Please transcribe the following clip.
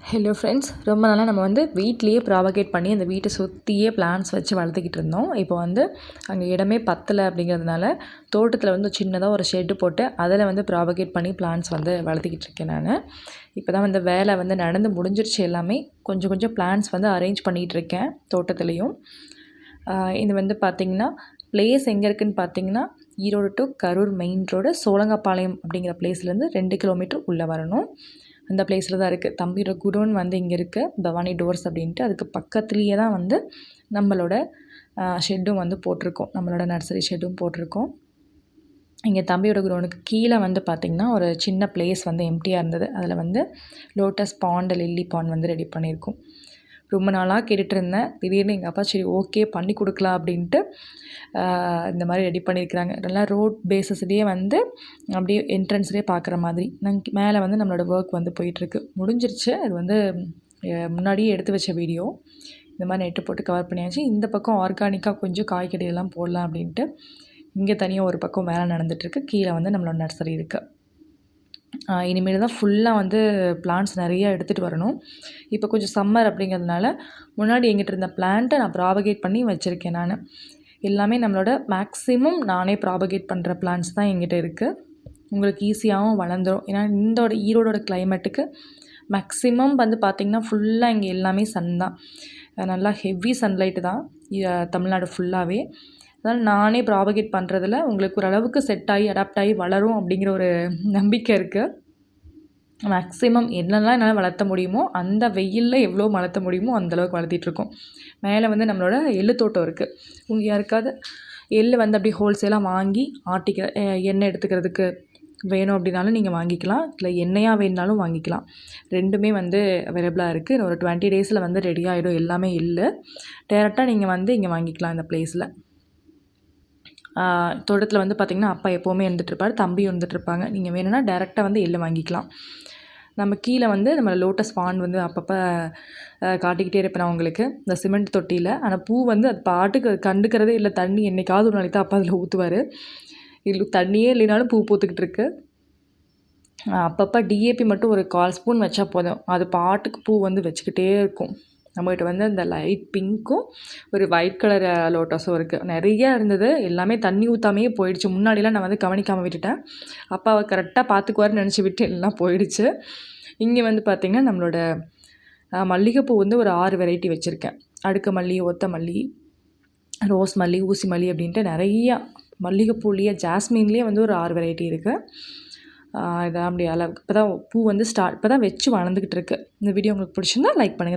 Hello friends, ரொம்ப நாளாக நம்ம வீட்டிலேயே ப்ராபகேட் பண்ணி அந்த வீட்டை சுற்றியே பிளான்ட்ஸ் வச்சு வளர்த்துக்கிட்டு இருந்தோம். இப்போ அங்கே இடமே பத்தலை அப்படிங்கிறதுனால தோட்டத்தில் சின்னதாக ஒரு ஷெட்டு போட்டு அதில் ப்ராபகேட் பண்ணி பிளான்ட்ஸ் வளர்த்திக்கிட்டு இருக்கேன் நான். இப்போ தான் வேலை நடந்து முடிஞ்சிருச்சு. எல்லாமே கொஞ்சம் கொஞ்சம் பிளான்ட்ஸ் அரேஞ்ச் பண்ணிகிட்டு இருக்கேன் தோட்டத்துலேயும். இது பார்த்திங்கன்னா பிளேஸ் எங்கே இருக்குதுன்னு பார்த்தீங்கன்னா, Erode to Karur main road Cholangapalayam அப்படிங்கிற பிளேஸ்லேருந்து 2 கிலோமீட்டர் உள்ளே வரணும். அந்த பிளேஸில் தான் இருக்குது. தம்பியோட குடோன் இங்கே இருக்குது, பவானி டோர்ஸ் அப்படின்ட்டு. அதுக்கு பக்கத்துலேயே தான் நம்மளோட ஷெட்டும் போட்டிருக்கோம். நம்மளோட நர்சரி ஷெட்டும் போட்டிருக்கோம். இங்கே தம்பியோட குடோனுக்கு கீழே பார்த்திங்கன்னா ஒரு சின்ன பிளேஸ் எம்டியாக இருந்தது. அதில் lotus pond, lily pond ready பண்ணியிருக்கோம். ரொம்ப நாளாக கேட்டுட்ருந்தேன். திடீர்னு எங்கள் அப்பா சரி ஓகே பண்ணி கொடுக்கலாம் அப்படின்ட்டு இந்த மாதிரி ரெடி பண்ணியிருக்கிறாங்க. நல்லா ரோட் பேஸஸ்லேயே அப்படியே என்ட்ரன்ஸ்லேயே பார்க்குற மாதிரி மேலே நம்மளோட ஒர்க் போயிட்டுருக்கு. முடிஞ்சிருச்சு. அது முன்னாடியே எடுத்து வச்ச வீடியோ. இந்த மாதிரி நெட்டு போட்டு கவர் பண்ணியாச்சு. இந்த பக்கம் ஆர்கானிக்காக கொஞ்சம் காய்கறியெல்லாம் போடலாம் அப்படின்ட்டு இங்கே தனியாக ஒரு பக்கம் வேலை நடந்துகிட்ருக்கு. கீழே நம்மளோட நர்சரி இருக்குது. இனிமேல் தான் ஃபுல்லாக பிளான்ட்ஸ் நிறையா எடுத்துகிட்டு வரணும். இப்போ கொஞ்சம் சம்மர் அப்படிங்கிறதுனால முன்னாடி எங்கிட்ட இருந்த பிளான்ட்டை நான் ப்ராபகேட் பண்ணி வச்சுருக்கேன் நான். எல்லாமே நம்மளோட மேக்ஸிமம் நானே ப்ராபகேட் பண்ணுற பிளான்ட்ஸ் தான் எங்கிட்ட இருக்குது. உங்களுக்கு ஈஸியாகவும் வளர்ந்துடும். ஏன்னா ஈரோடோட கிளைமேட்டுக்கு மேக்ஸிமம் பார்த்திங்கன்னா ஃபுல்லாக இங்கே எல்லாமே சன் தான். நல்லா ஹெவி சன்லைட்டு தான் தமிழ்நாடு ஃபுல்லாகவே. அதனால் நானே ப்ராபகேட் பண்ணுறதுல உங்களுக்கு ஓரளவுக்கு செட் ஆகி அடாப்ட் ஆகி வளரும் அப்படிங்கிற ஒரு நம்பிக்கை இருக்குது. மேக்ஸிமம் என்னெல்லாம் என்னால் வளர்த்த முடியுமோ, அந்த வெயிலில் எவ்வளோ வளர்த்த முடியுமோ அந்தளவுக்கு வளர்த்திட்ருக்கோம். மேலே நம்மளோட எள்ளு தோட்டம் இருக்குது. உங்கள் யாருக்காவது எள்ளு அப்படி ஹோல்சேலாக வாங்கி ஆட்டிக்க எண்ணெய் எடுத்துக்கிறதுக்கு வேணும் அப்படின்னாலும் நீங்கள் வாங்கிக்கலாம். இல்லை எண்ணெயாக வேணுனாலும் வாங்கிக்கலாம். ரெண்டுமே அவைலபிளாக இருக்குது. இன்னும் ஒரு 20 டேஸில் ரெடி ஆகிடும் எல்லாமே எள்ளு. டேரெக்டாக நீங்கள் இங்கே வாங்கிக்கலாம் இந்த பிளேஸில். தோட்டத்தில் பார்த்திங்கன்னா அப்பா எப்போவுமே இருந்துகிட்ருப்பார், தம்பியும் இருந்துகிட்ருப்பாங்க. நீங்கள் வேணும்னா டேரெக்டாக எள்ளு வாங்கிக்கலாம். நம்ம கீழே நம்ம லோட்டஸ் பாண்ட் அப்பப்போ காட்டிக்கிட்டே இருப்பேன் நான் உங்களுக்கு, இந்த சிமெண்ட் தொட்டியில். ஆனால் பூ அது பாட்டுக்கு கண்டுக்கிறதே இல்லை. தண்ணி என்றைக்காவது ஒரு நாளைக்கு தான் அப்பா அதில் ஊற்றுவார். இல்லை தண்ணியே இல்லைனாலும் பூ பூத்துக்கிட்டு இருக்கு. அப்பப்போ டிஏபி மட்டும் ஒரு 1/4 ஸ்பூன் வச்சா போதும், அது பாட்டுக்கு பூ வச்சுக்கிட்டே இருக்கும். நம்மகிட்ட இந்த லைட் பிங்க்கும் ஒரு ஒயிட் கலர் லோட்டஸும் இருக்குது. நிறையா இருந்தது, எல்லாமே தண்ணி ஊற்றாமையே போயிடுச்சு. முன்னாடிலாம் நான் கவனிக்காமல் விட்டுட்டேன். அப்பாவை கரெக்டாக பார்த்துக்குவாருன்னு நினச்சி விட்டு எல்லாம் போயிடுச்சு. இங்கே பார்த்திங்கன்னா நம்மளோட மல்லிகைப்பூ ஒரு 6 வெரைட்டி வச்சுருக்கேன். அடுக்கு மல்லி, ஒத்த மல்லி, ரோஸ் மல்லி, ஊசி மல்லி அப்படின்ட்டு நிறையா மல்லிகைப்பூலேயே ஜாஸ்மின்லேயே ஒரு 6 வெரைட்டி இருக்குது. இதான் அப்படி அளவுக்கு இப்போ தான் பூ இப்போ தான் வச்சு வளர்ந்துக்கிட்டு இருக்குது. இந்த வீடியோ உங்களுக்கு பிடிச்சிருந்தா லைக் பண்ணுங்கள்.